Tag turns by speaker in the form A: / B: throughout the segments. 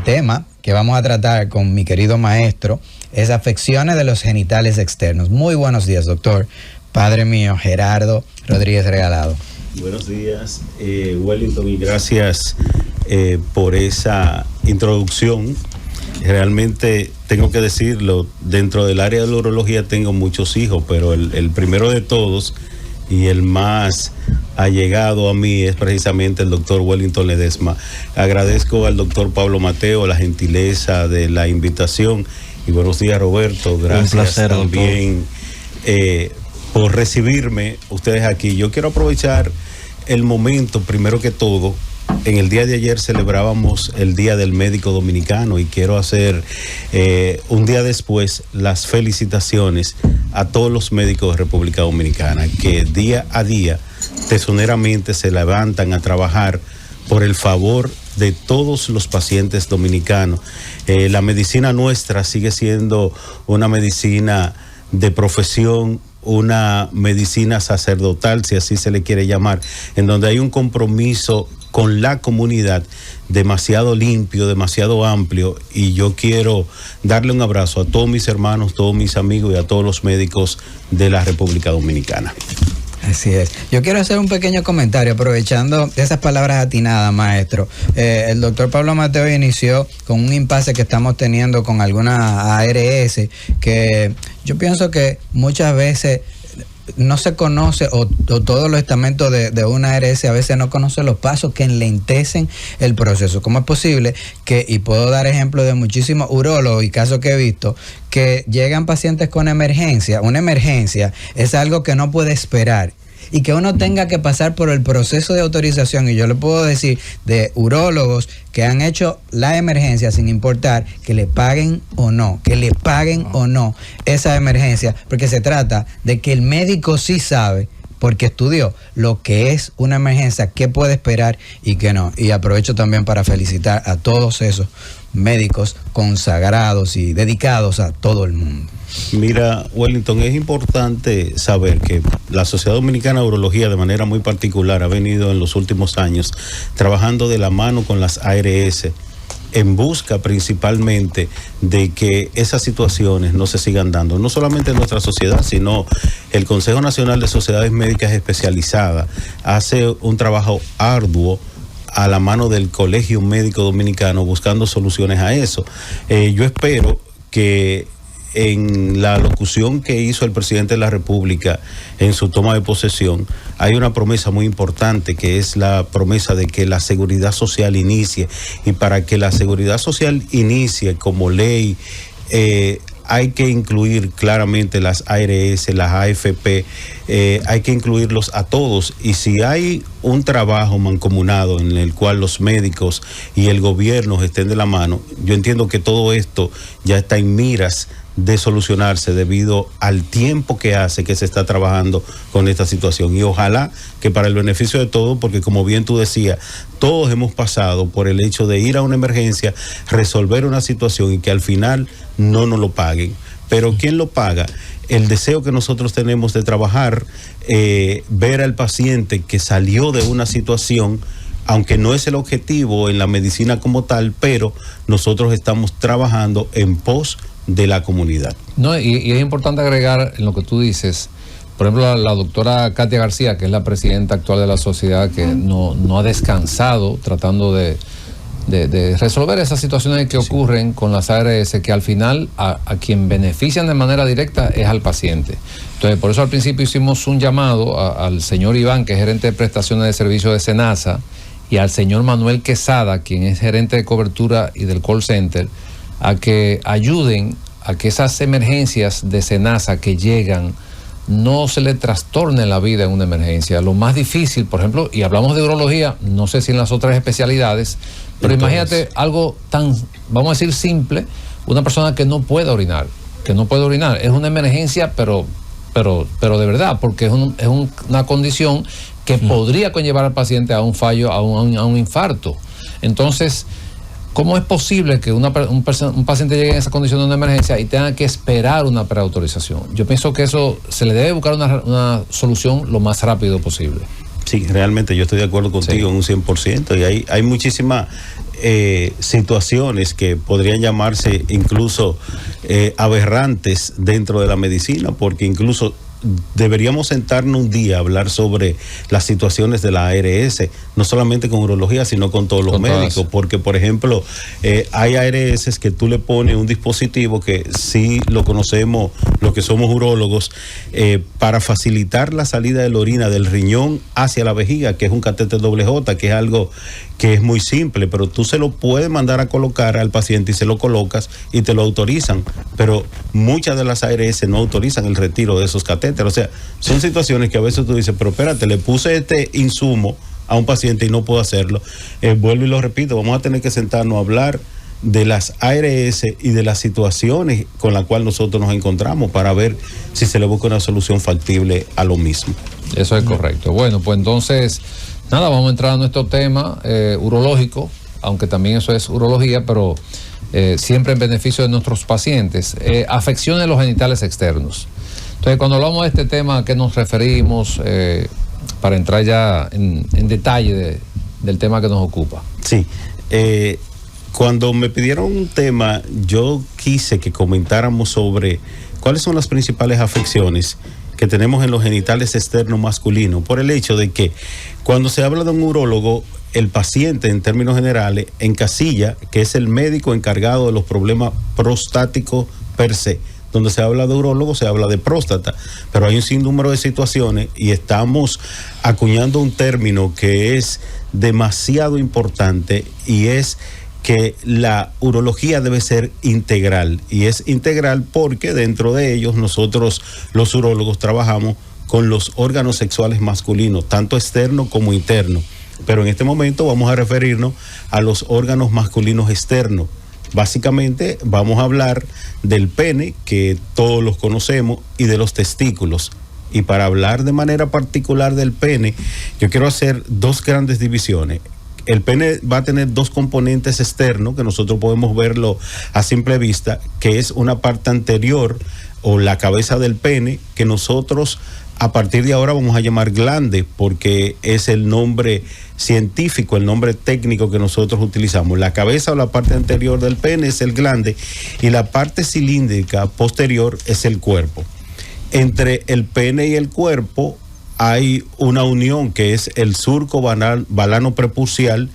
A: tema que vamos a tratar con mi querido maestro es afecciones de los genitales externos. Muy buenos días, doctor. Padre mío, Gerardo Rodríguez Regalado.
B: Buenos días, Wellington, y gracias por esa introducción. Realmente tengo que decirlo, dentro del área de la urología tengo muchos hijos, pero el primero de todos y el más allegado a mí es precisamente el doctor Wellington Ledesma. Agradezco al doctor Pablo Mateo la gentileza de la invitación. Y buenos días, Roberto. Gracias. Un placer, también por recibirme ustedes aquí. Yo quiero aprovechar el momento, primero que todo. En el día de ayer celebrábamos el Día del Médico Dominicano y quiero hacer un día después las felicitaciones a todos los médicos de República Dominicana que día a día tesoneramente se levantan a trabajar por el favor de todos los pacientes dominicanos. La medicina nuestra sigue siendo una medicina de profesión, una medicina sacerdotal, si así se le quiere llamar, en donde hay un compromiso con la comunidad demasiado limpio, demasiado amplio, y yo quiero darle un abrazo a todos mis hermanos, todos mis amigos y a todos los médicos de la República Dominicana.
A: Así es. Yo quiero hacer un pequeño comentario aprovechando esas palabras atinadas, maestro. El doctor Pablo Mateo inició con un impasse que estamos teniendo con algunas ARS, que yo pienso que muchas veces no se conoce, o todos los estamentos de una ARS a veces no conocen los pasos que enlentecen el proceso. ¿Cómo es posible que, y puedo dar ejemplo de muchísimos urólogos y casos que he visto, que llegan pacientes con emergencia? Una emergencia es algo que no puede esperar, y que uno tenga que pasar por el proceso de autorización, y yo le puedo decir de urólogos que han hecho la emergencia sin importar que le paguen o no, esa emergencia, porque se trata de que el médico sí sabe, porque estudió lo que es una emergencia, qué puede esperar y qué no. Y aprovecho también para felicitar a todos esos médicos consagrados y dedicados a todo el mundo.
B: Mira, Wellington, es importante saber que la Sociedad Dominicana de Urología, de manera muy particular, ha venido en los últimos años trabajando de la mano con las ARS en busca principalmente de que esas situaciones no se sigan dando, no solamente en nuestra sociedad, sino el Consejo Nacional de Sociedades Médicas Especializadas hace un trabajo arduo a la mano del Colegio Médico Dominicano buscando soluciones a eso. Yo espero que en la locución que hizo el presidente de la República en su toma de posesión, hay una promesa muy importante, que es la promesa de que la seguridad social inicie. Y para que la seguridad social inicie como ley, hay que incluir claramente las ARS, las AFP, hay que incluirlos a todos. Y si hay un trabajo mancomunado en el cual los médicos y el gobierno estén de la mano, yo entiendo que todo esto ya está en miras de solucionarse debido al tiempo que hace que se está trabajando con esta situación, y ojalá que para el beneficio de todos, porque como bien tú decías, todos hemos pasado por el hecho de ir a una emergencia, resolver una situación y que al final no nos lo paguen. Pero ¿quién lo paga? El deseo que nosotros tenemos de trabajar, ver al paciente que salió de una situación, aunque no es el objetivo en la medicina como tal, pero nosotros estamos trabajando en pos de la comunidad.
C: No, y es importante agregar en lo que tú dices, por ejemplo, la doctora Katia García, que es la presidenta actual de la sociedad, que no ha descansado tratando de resolver esas situaciones que ocurren con las ARS, que al final a quien benefician de manera directa es al paciente. Entonces, por eso al principio hicimos un llamado al señor Iván, que es gerente de prestaciones de servicios de SENASA, y al señor Manuel Quesada, quien es gerente de cobertura y del call center, a que ayuden a que esas emergencias de SENASA que llegan no se le trastorne la vida en una emergencia. Lo más difícil, por ejemplo, y hablamos de urología, no sé si en las otras especialidades, pero imagínate algo tan, vamos a decir, simple, una persona que no puede orinar, es una emergencia, pero de verdad, porque es una condición que podría conllevar al paciente a un fallo, a un infarto. Entonces, ¿cómo es posible que un paciente llegue en esa condición de una emergencia y tenga que esperar una preautorización? Yo pienso que eso se le debe buscar una solución lo más rápido posible.
B: Sí, realmente yo estoy de acuerdo contigo en un 100%, y hay muchísima situaciones que podrían llamarse incluso aberrantes dentro de la medicina, porque incluso deberíamos sentarnos un día a hablar sobre las situaciones de la ARS, no solamente con urología, sino con todos los médicos, porque por ejemplo hay ARS que tú le pones un dispositivo que sí lo conocemos los que somos urólogos, para facilitar la salida de la orina del riñón hacia la vejiga, que es un catéter doble J, que es algo que es muy simple, pero tú se lo puedes mandar a colocar al paciente y se lo colocas y te lo autorizan, pero muchas de las ARS no autorizan el retiro de esos catéteres. O sea, son situaciones que a veces tú dices, pero espérate, le puse este insumo a un paciente y no puedo hacerlo. Vuelvo y lo repito, vamos a tener que sentarnos a hablar de las ARS y de las situaciones con las cuales nosotros nos encontramos para ver si se le busca una solución factible a lo mismo.
C: Eso es correcto. Bueno, pues entonces, nada, vamos a entrar a nuestro tema urológico, aunque también eso es urología, pero siempre en beneficio de nuestros pacientes. Afecciones de los genitales externos. Entonces, cuando hablamos de este tema, ¿a qué nos referimos? Para entrar ya en detalle del tema que nos ocupa.
B: Sí, cuando me pidieron un tema, yo quise que comentáramos sobre cuáles son las principales afecciones que tenemos en los genitales externos masculinos, por el hecho de que cuando se habla de un urólogo, el paciente en términos generales encasilla que es el médico encargado de los problemas prostáticos per se. Donde se habla de urólogo se habla de próstata, pero hay un sinnúmero de situaciones y estamos acuñando un término que es demasiado importante, y es que la urología debe ser integral, y es integral porque dentro de ellos nosotros los urólogos trabajamos con los órganos sexuales masculinos, tanto externo como interno, pero en este momento vamos a referirnos a los órganos masculinos externos. Básicamente vamos a hablar del pene, que todos los conocemos, y de los testículos. Y para hablar de manera particular del pene, yo quiero hacer dos grandes divisiones. El pene va a tener dos componentes externos que nosotros podemos verlo a simple vista, que es una parte anterior o la cabeza del pene, que nosotros a partir de ahora vamos a llamar glande, porque es el nombre científico, el nombre técnico que nosotros utilizamos. La cabeza o la parte anterior del pene es el glande y la parte cilíndrica posterior es el cuerpo. Entre el pene y el cuerpo hay una unión que es el surco balano prepucial,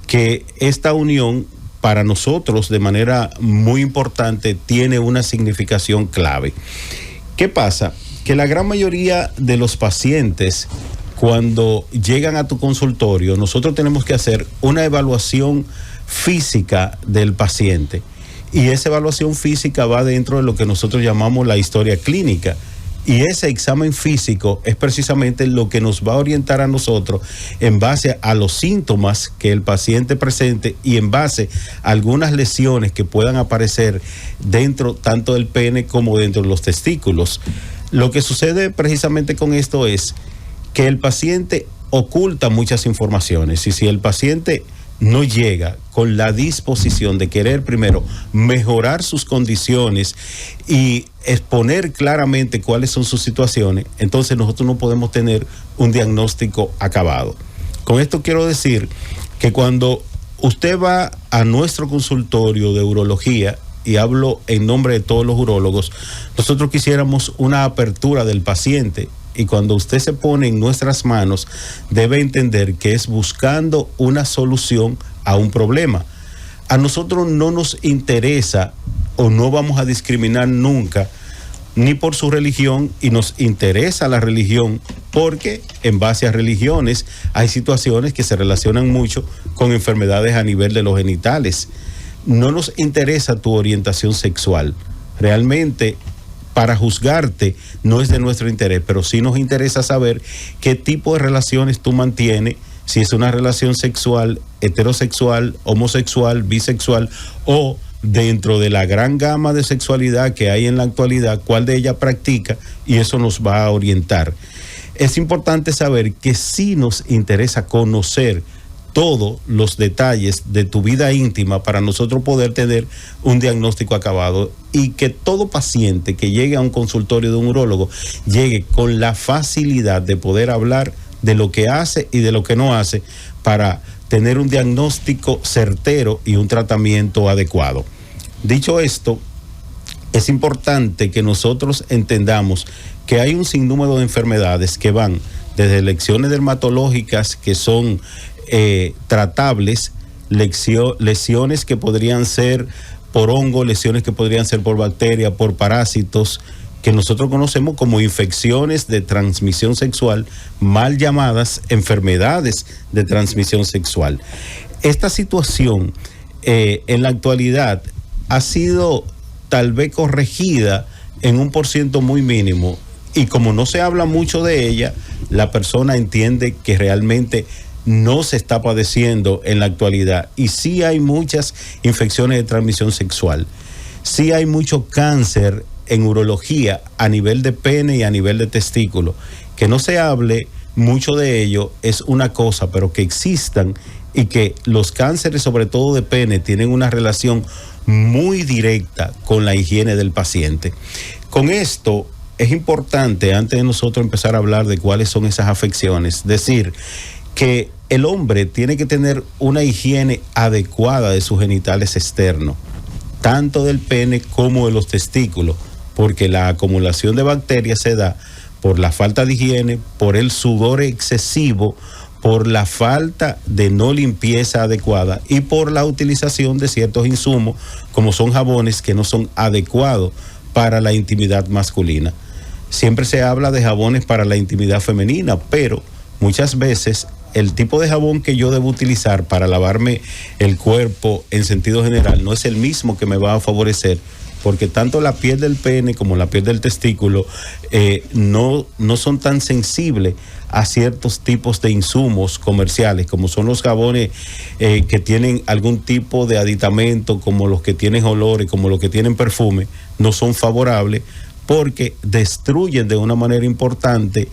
B: que esta unión para nosotros de manera muy importante tiene una significación clave. ¿Qué pasa? Que la gran mayoría de los pacientes, cuando llegan a tu consultorio, nosotros tenemos que hacer una evaluación física del paciente, y esa evaluación física va dentro de lo que nosotros llamamos la historia clínica, y ese examen físico es precisamente lo que nos va a orientar a nosotros en base a los síntomas que el paciente presente y en base a algunas lesiones que puedan aparecer dentro tanto del pene como dentro de los testículos. Lo que sucede precisamente con esto es que el paciente oculta muchas informaciones, y si el paciente no llega con la disposición de querer primero mejorar sus condiciones y exponer claramente cuáles son sus situaciones, entonces nosotros no podemos tener un diagnóstico acabado. Con esto quiero decir que cuando usted va a nuestro consultorio de urología, y hablo en nombre de todos los urólogos, nosotros quisiéramos una apertura del paciente, y cuando usted se pone en nuestras manos debe entender que es buscando una solución a un problema. A nosotros no nos interesa o no vamos a discriminar nunca ni por su religión, y nos interesa la religión porque en base a religiones hay situaciones que se relacionan mucho con enfermedades a nivel de los genitales. No nos interesa tu orientación sexual. Realmente, para juzgarte no es de nuestro interés, pero sí nos interesa saber qué tipo de relaciones tú mantienes, si es una relación sexual, heterosexual, homosexual, bisexual, o dentro de la gran gama de sexualidad que hay en la actualidad, cuál de ellas practica, y eso nos va a orientar. Es importante saber que sí nos interesa conocer todos los detalles de tu vida íntima para nosotros poder tener un diagnóstico acabado, y que todo paciente que llegue a un consultorio de un urólogo llegue con la facilidad de poder hablar de lo que hace y de lo que no hace para tener un diagnóstico certero y un tratamiento adecuado. Dicho esto, es importante que nosotros entendamos que hay un sinnúmero de enfermedades que van desde lesiones dermatológicas que son tratables, lesiones que podrían ser por hongo, lesiones que podrían ser por bacteria, por parásitos, que nosotros conocemos como infecciones de transmisión sexual, mal llamadas enfermedades de transmisión sexual. Esta situación en la actualidad ha sido tal vez corregida en un % muy mínimo, y como no se habla mucho de ella, la persona entiende que realmente no se está padeciendo en la actualidad. Y sí hay muchas infecciones de transmisión sexual, sí hay mucho cáncer en urología a nivel de pene y a nivel de testículo. Que no se hable mucho de ello es una cosa, pero que existan y que los cánceres, sobre todo de pene, tienen una relación muy directa con la higiene del paciente. Con esto es importante, antes de nosotros empezar a hablar de cuáles son esas afecciones, decir que el hombre tiene que tener una higiene adecuada de sus genitales externos, tanto del pene como de los testículos, porque la acumulación de bacterias se da por la falta de higiene, por el sudor excesivo, por la falta de no limpieza adecuada y por la utilización de ciertos insumos, como son jabones que no son adecuados para la intimidad masculina. Siempre se habla de jabones para la intimidad femenina, pero muchas veces el tipo de jabón que yo debo utilizar para lavarme el cuerpo en sentido general no es el mismo que me va a favorecer, porque tanto la piel del pene como la piel del testículo no son tan sensibles a ciertos tipos de insumos comerciales, como son los jabones que tienen algún tipo de aditamento, como los que tienen olores, como los que tienen perfume, no son favorables porque destruyen de una manera importante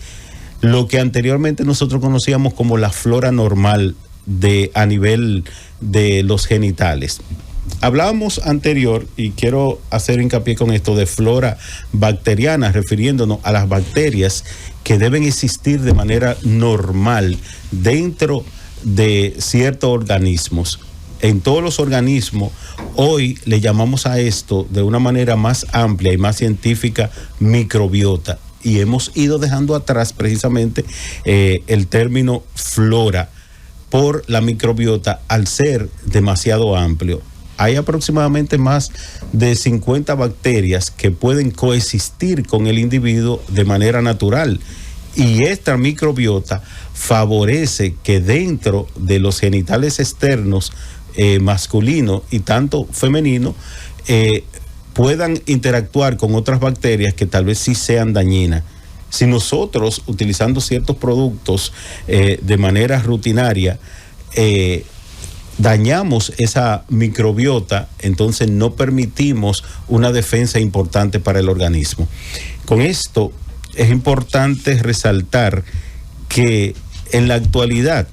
B: lo que anteriormente nosotros conocíamos como la flora normal a nivel de los genitales. Hablábamos anterior, y quiero hacer hincapié con esto, de flora bacteriana, refiriéndonos a las bacterias que deben existir de manera normal dentro de ciertos organismos. En todos los organismos, hoy le llamamos a esto de una manera más amplia y más científica microbiota, y hemos ido dejando atrás precisamente el término flora por la microbiota al ser demasiado amplio. Hay aproximadamente más de 50 bacterias que pueden coexistir con el individuo de manera natural, y esta microbiota favorece que dentro de los genitales externos masculino y tanto femenino puedan interactuar con otras bacterias que tal vez sí sean dañinas. Si nosotros, utilizando ciertos productos de manera rutinaria, dañamos esa microbiota, entonces no permitimos una defensa importante para el organismo. Con esto es importante resaltar que en la actualidad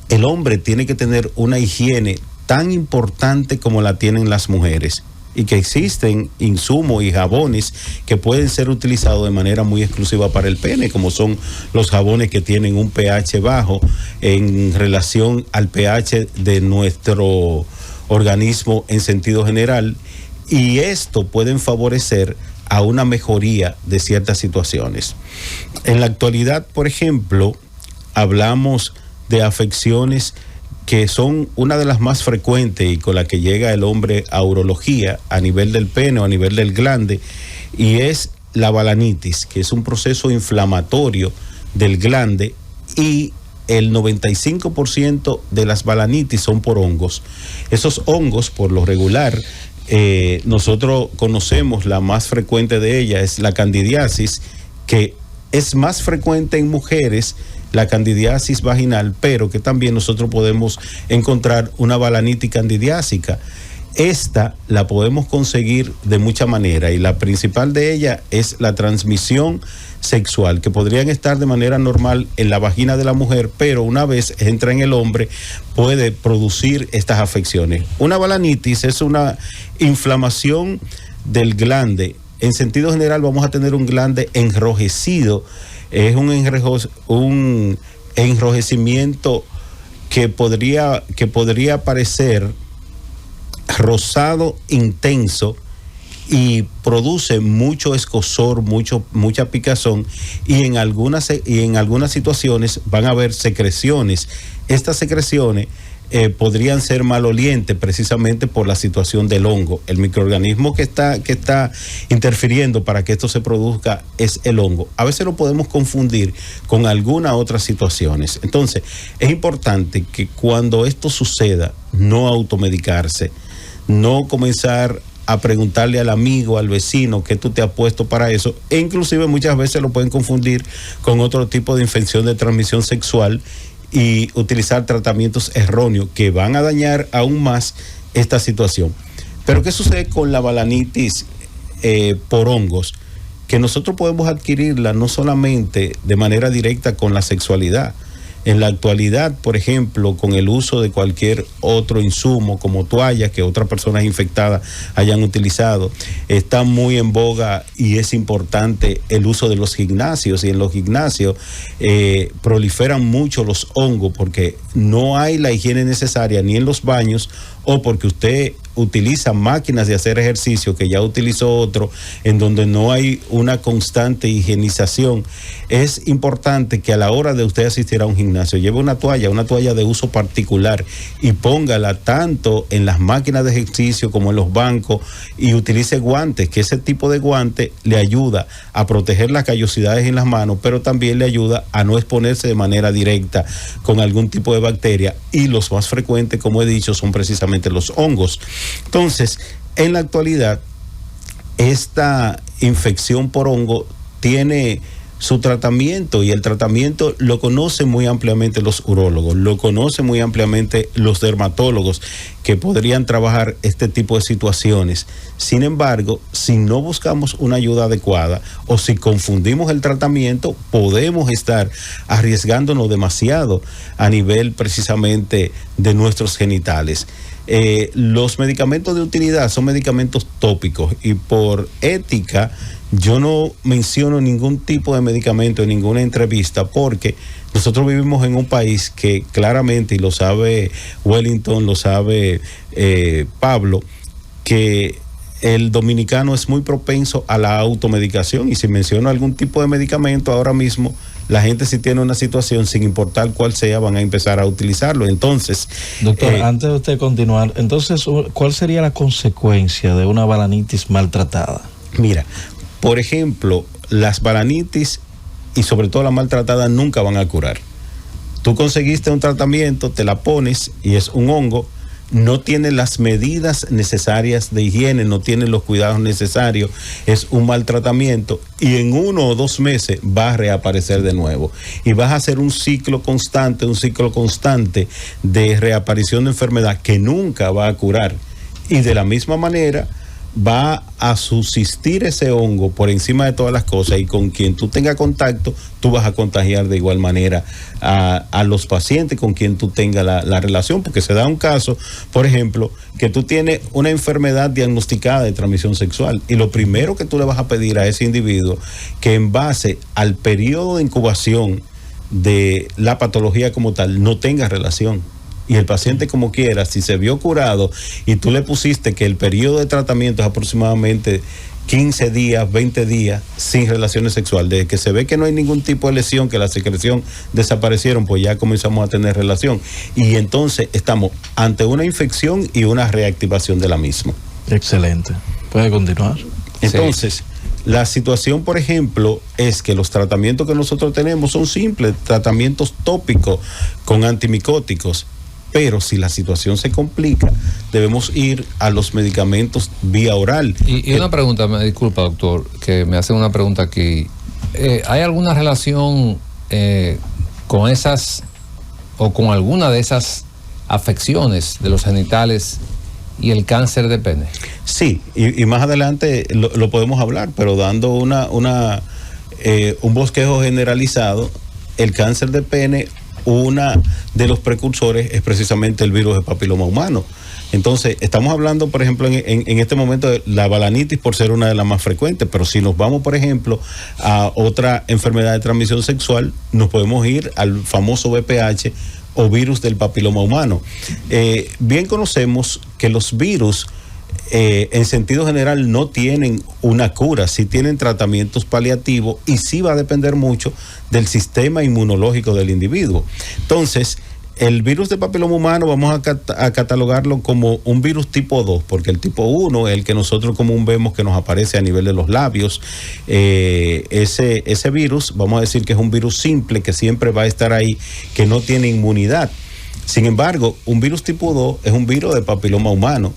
B: el hombre tiene que tener una higiene tan importante como la tienen las mujeres, y que existen insumos y jabones que pueden ser utilizados de manera muy exclusiva para el pene, como son los jabones que tienen un pH bajo en relación al pH de nuestro organismo en sentido general, y esto pueden favorecer a una mejoría de ciertas situaciones. En la actualidad, por ejemplo, hablamos de afecciones que son una de las más frecuentes y con la que llega el hombre a urología a nivel del pene o a nivel del glande, y es la balanitis, que es un proceso inflamatorio del glande, y el 95% de las balanitis son por hongos. Esos hongos, por lo regular, nosotros conocemos la más frecuente de ellas, es la candidiasis, que es más frecuente en mujeres, la candidiasis vaginal, pero que también nosotros podemos encontrar una balanitis candidiásica. Esta la podemos conseguir de muchas maneras, y la principal de ellas es la transmisión sexual, que podrían estar de manera normal en la vagina de la mujer, pero una vez entra en el hombre puede producir estas afecciones. Una balanitis es una inflamación del glande. En sentido general vamos a tener un glande enrojecido Es un enrojecimiento que podría parecer rosado intenso y produce mucho escozor, mucha picazón, y en algunas situaciones van a haber secreciones. Estas secreciones podrían ser malolientes precisamente por la situación del hongo. El microorganismo que está interfiriendo para que esto se produzca es el hongo. A veces lo podemos confundir con algunas otras situaciones. Entonces, es importante que cuando esto suceda, no automedicarse, no comenzar a preguntarle al amigo, al vecino, qué tú te has puesto para eso, e inclusive muchas veces lo pueden confundir con otro tipo de infección de transmisión sexual y utilizar tratamientos erróneos que van a dañar aún más esta situación. Pero ¿qué sucede con la balanitis por hongos? Que nosotros podemos adquirirla no solamente de manera directa con la sexualidad. En la actualidad, por ejemplo, con el uso de cualquier otro insumo como toallas que otras personas infectadas hayan utilizado, está muy en boga y es importante el uso de los gimnasios, y en los gimnasios proliferan mucho los hongos porque no hay la higiene necesaria ni en los baños, o porque usted utiliza máquinas de hacer ejercicio que ya utilizó otro, en donde no hay una constante higienización. Es importante que a la hora de usted asistir a un gimnasio lleve una toalla de uso particular, y póngala tanto en las máquinas de ejercicio como en los bancos, y utilice guantes, que ese tipo de guante le ayuda a proteger las callosidades en las manos, pero también le ayuda a no exponerse de manera directa con algún tipo de bacteria, y los más frecuentes, como he dicho, son precisamente los hongos. Entonces, en la actualidad, esta infección por hongo tiene su tratamiento, y el tratamiento lo conocen muy ampliamente los urólogos, lo conocen muy ampliamente los dermatólogos, que podrían trabajar este tipo de situaciones. Sin embargo, si no buscamos una ayuda adecuada, o si confundimos el tratamiento, podemos estar arriesgándonos demasiado a nivel precisamente de nuestros genitales. Los medicamentos de utilidad son medicamentos tópicos, y por ética yo no menciono ningún tipo de medicamento en ninguna entrevista, porque nosotros vivimos en un país que claramente, y lo sabe Wellington, lo sabe Pablo, que el dominicano es muy propenso a la automedicación, y si menciono algún tipo de medicamento ahora mismo, la gente, si tiene una situación, sin importar cuál sea, van a empezar a utilizarlo. Entonces,
D: doctor, antes de usted continuar, entonces, ¿cuál sería la consecuencia de una balanitis maltratada?
B: Mira, por ejemplo, las balanitis, y sobre todo la maltratada, nunca van a curar. Tú conseguiste un tratamiento, te la pones y es un hongo, no tiene las medidas necesarias de higiene, no tiene los cuidados necesarios, es un mal tratamiento, y en 1 o 2 meses va a reaparecer de nuevo, y vas a hacer un ciclo constante de reaparición de enfermedad que nunca va a curar. Y de la misma manera va a subsistir ese hongo por encima de todas las cosas, y con quien tú tengas contacto, tú vas a contagiar de igual manera a los pacientes con quien tú tengas la relación, porque se da un caso, por ejemplo, que tú tienes una enfermedad diagnosticada de transmisión sexual, y lo primero que tú le vas a pedir a ese individuo, que en base al periodo de incubación de la patología como tal, no tenga relación. Y el paciente, como quiera, si se vio curado y tú le pusiste que el periodo de tratamiento es aproximadamente 15 días, 20 días sin relaciones sexuales, desde que se ve que no hay ningún tipo de lesión, que la secreción desaparecieron, pues ya comenzamos a tener relación. Y entonces estamos ante una infección y una reactivación de la misma.
D: Excelente. ¿Puede continuar?
B: Entonces,
C: sí.
B: La situación, por ejemplo, es que los tratamientos que nosotros tenemos son simples, tratamientos tópicos con antimicóticos. Pero si la situación se complica, debemos ir a los medicamentos vía oral.
C: Y una pregunta, me disculpa, doctor, que me hacen una pregunta aquí. ¿Hay alguna relación con esas, o con alguna de esas afecciones de los genitales y el cáncer de pene?
B: Sí, y más adelante lo podemos hablar, pero dando un bosquejo generalizado, el cáncer de pene una de los precursores es precisamente el virus de papiloma humano. Entonces, estamos hablando, por ejemplo, en este momento de la balanitis por ser una de las más frecuentes, pero si nos vamos, por ejemplo, a otra enfermedad de transmisión sexual, nos podemos ir al famoso VPH o virus del papiloma humano. Bien conocemos que los virus, en sentido general, no tienen una cura, sí tienen tratamientos paliativos y sí va a depender mucho del sistema inmunológico del individuo. Entonces, el virus de papiloma humano vamos a catalogarlo como un virus tipo 2, porque el tipo 1 es el que nosotros común vemos que nos aparece a nivel de los labios. Ese virus, vamos a decir que es un virus simple, que siempre va a estar ahí, que no tiene inmunidad. Sin embargo, un virus tipo 2 es un virus de papiloma humano.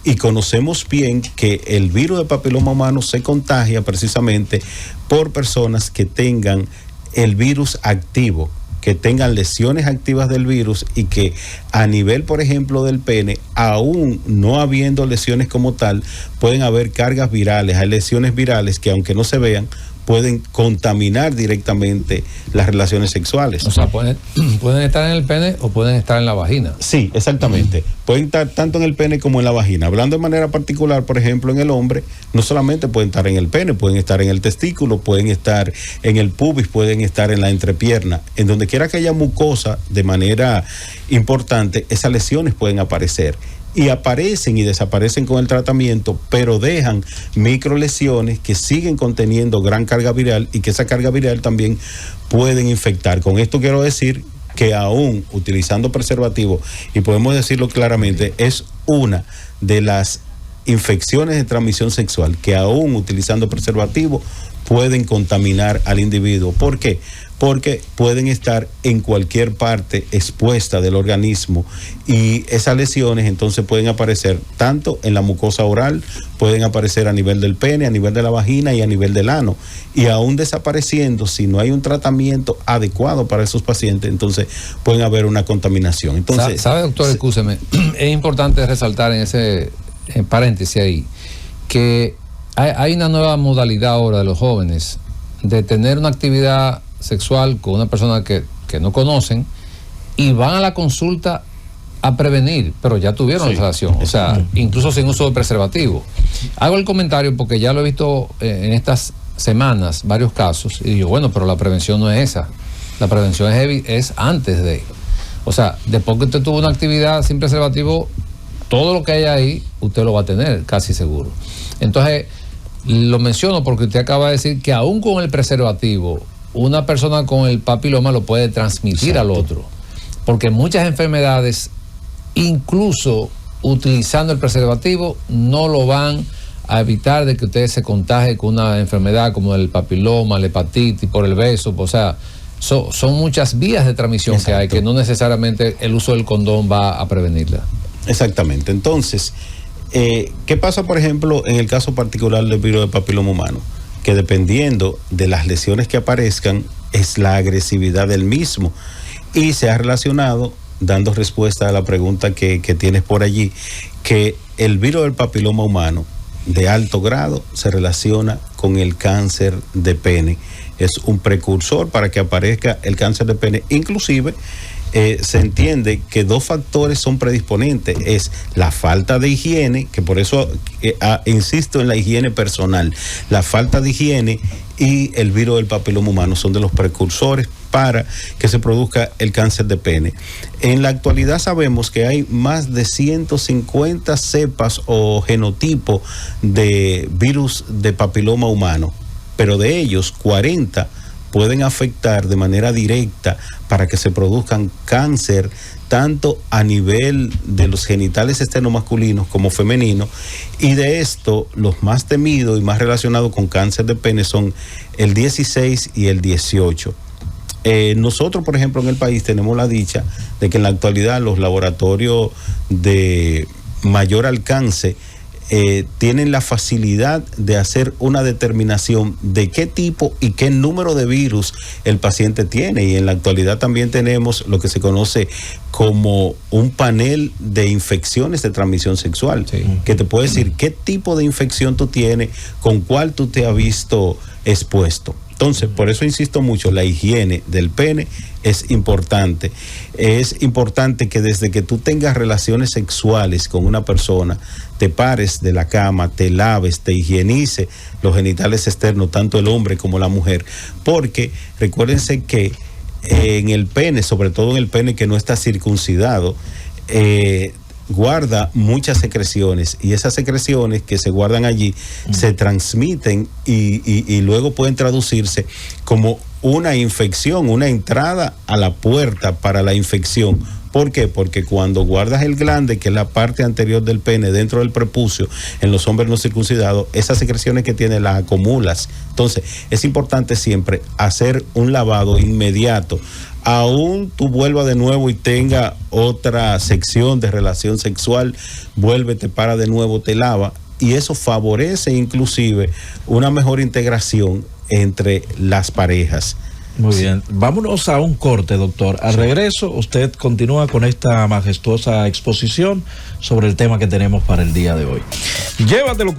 B: Y conocemos bien que el virus de papiloma humano se contagia precisamente por personas que tengan el virus activo, que tengan lesiones activas del virus y que a nivel, por ejemplo, del pene, aún no habiendo lesiones como tal, pueden haber cargas virales, hay lesiones virales que aunque no se vean, pueden contaminar directamente las relaciones sexuales.
C: O sea, pueden estar en el pene o pueden estar en la vagina.
B: Sí, exactamente. Pueden estar tanto en el pene como en la vagina. Hablando de manera particular, por ejemplo, en el hombre, no solamente pueden estar en el pene, pueden estar en el testículo, pueden estar en el pubis, pueden estar en la entrepierna. En donde quiera que haya mucosa, de manera importante, esas lesiones pueden aparecer. Y aparecen y desaparecen con el tratamiento, pero dejan microlesiones que siguen conteniendo gran carga viral y que esa carga viral también pueden infectar. Con esto quiero decir que aún utilizando preservativo, y podemos decirlo claramente, es una de las infecciones de transmisión sexual que aún utilizando preservativo pueden contaminar al individuo. ¿Por qué? Porque pueden estar en cualquier parte expuesta del organismo y esas lesiones entonces pueden aparecer tanto en la mucosa oral, pueden aparecer a nivel del pene, a nivel de la vagina y a nivel del ano. Y aún desapareciendo, si no hay un tratamiento adecuado para esos pacientes, entonces pueden haber una contaminación. Entonces,
C: ¿Sabe, doctor? Escúcheme, es importante resaltar en paréntesis ahí, que hay una nueva modalidad ahora de los jóvenes de tener una actividad sexual con una persona que no conocen y van a la consulta a prevenir, pero ya tuvieron la relación, o sea, incluso sin uso de preservativo. Hago el comentario porque ya lo he visto en estas semanas, varios casos, y digo, bueno, pero la prevención no es esa, la prevención es antes de, o sea, después que usted tuvo una actividad sin preservativo, todo lo que hay ahí, usted lo va a tener, casi seguro. Entonces, lo menciono porque usted acaba de decir que aún con el preservativo, una persona con el papiloma lo puede transmitir al otro, porque muchas enfermedades, incluso utilizando el preservativo, no lo van a evitar de que usted se contagie con una enfermedad como el papiloma, la hepatitis, por el beso. O sea, son muchas vías de transmisión. Exacto. Que hay, que no necesariamente el uso del condón va a prevenirla.
B: Exactamente. Entonces, ¿qué pasa, por ejemplo, en el caso particular del virus de papiloma humano? Que dependiendo de las lesiones que aparezcan, es la agresividad del mismo. Y se ha relacionado, dando respuesta a la pregunta que tienes por allí, que el virus del papiloma humano de alto grado se relaciona con el cáncer de pene. Es un precursor para que aparezca el cáncer de pene. Inclusive, se entiende que dos factores son predisponentes, es la falta de higiene, que por eso insisto en la higiene personal, la falta de higiene y el virus del papiloma humano son de los precursores para que se produzca el cáncer de pene. En la actualidad sabemos que hay más de 150 cepas o genotipos de virus de papiloma humano, pero de ellos 40 pueden afectar de manera directa para que se produzcan cáncer tanto a nivel de los genitales externomasculinos como femeninos, y de esto los más temidos y más relacionados con cáncer de pene son el 16 y el 18. Nosotros, por ejemplo, en el país tenemos la dicha de que en la actualidad los laboratorios de mayor alcance tienen la facilidad de hacer una determinación de qué tipo y qué número de virus el paciente tiene, y en la actualidad también tenemos lo que se conoce como un panel de infecciones de transmisión sexual, sí, que te puede decir qué tipo de infección tú tienes, con cuál tú te has visto expuesto. Entonces, por eso insisto mucho, la higiene del pene es importante. Es importante que desde que tú tengas relaciones sexuales con una persona, te pares de la cama, te laves, te higienice los genitales externos, tanto el hombre como la mujer, porque recuérdense que en el pene, sobre todo en el pene que no está circuncidado, guarda muchas secreciones, y esas secreciones que se guardan allí se transmiten y luego pueden traducirse como una infección, una entrada a la puerta para la infección. ¿Por qué? Porque cuando guardas el glande, que es la parte anterior del pene, dentro del prepucio, en los hombres no circuncidados, esas secreciones que tiene las acumulas. Entonces, es importante siempre hacer un lavado inmediato. Aún tú vuelvas de nuevo y tenga otra sección de relación sexual, vuelve, te para de nuevo, te lava, y eso favorece inclusive una mejor integración entre las parejas.
D: Muy bien, vámonos a un corte, doctor. Al regreso, usted continúa con esta majestuosa exposición sobre el tema que tenemos para el día de hoy. Llévatelo.